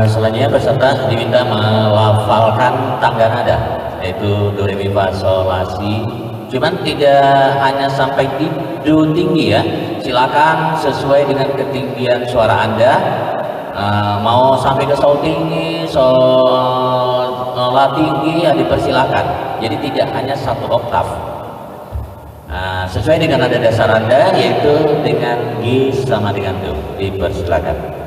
Selanjutnya peserta diminta melafalkan tangga nada, yaitu do re mi fa sol la si. Cuman tidak hanya sampai di do tinggi ya, silakan sesuai dengan ketinggian suara Anda. Mau sampai ke sol tinggi, sol la tinggi ya dipersilakan. Jadi tidak hanya satu oktav. Sesuai dengan nada dasar Anda, yaitu dengan G sama dengan do, dipersilakan.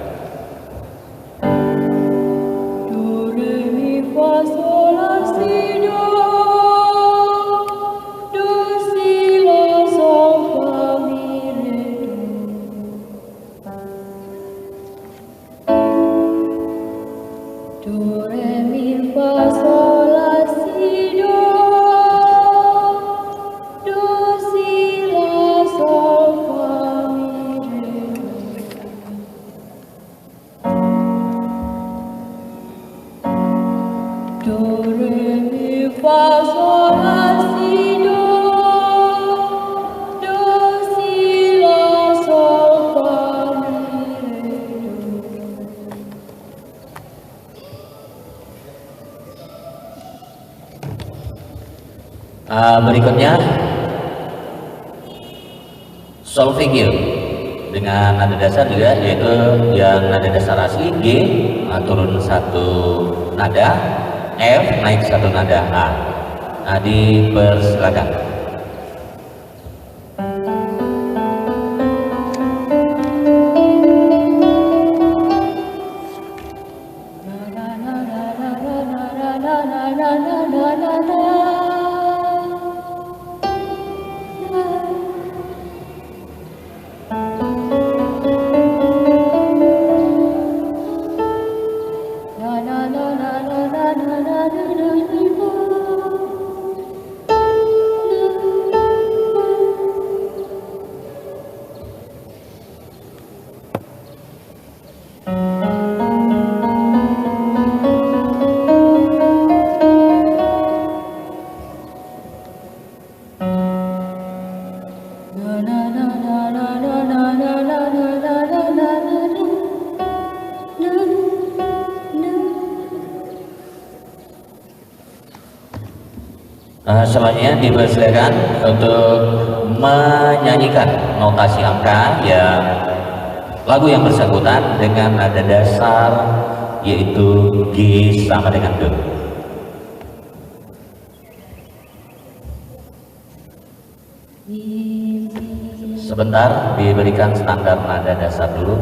Berikutnya solfeggio dengan nada dasar juga, yaitu yang nada dasar asli G turun satu nada, F naik satu nada A. Dipersilakan. Selanjutnya dipersilakan untuk menyanyikan notasi angka yang lagu yang bersangkutan dengan nada dasar, yaitu G sama dengan do. Sebentar, diberikan standar nada dasar dulu.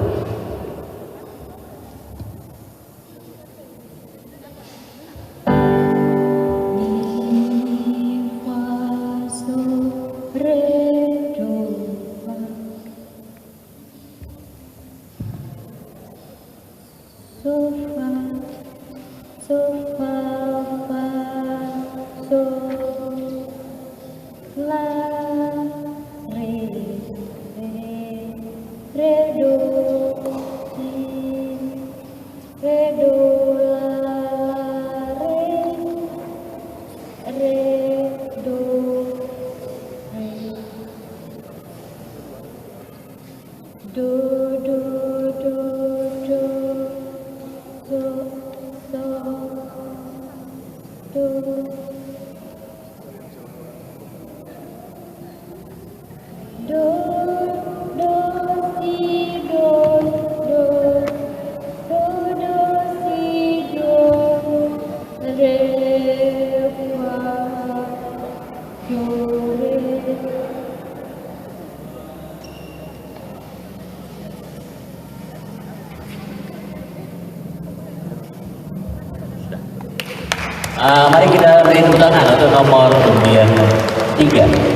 do do do do do do do do do si do do do do si do re fa do re. Mari kita beri tepuk tangan untuk nomor undian 3.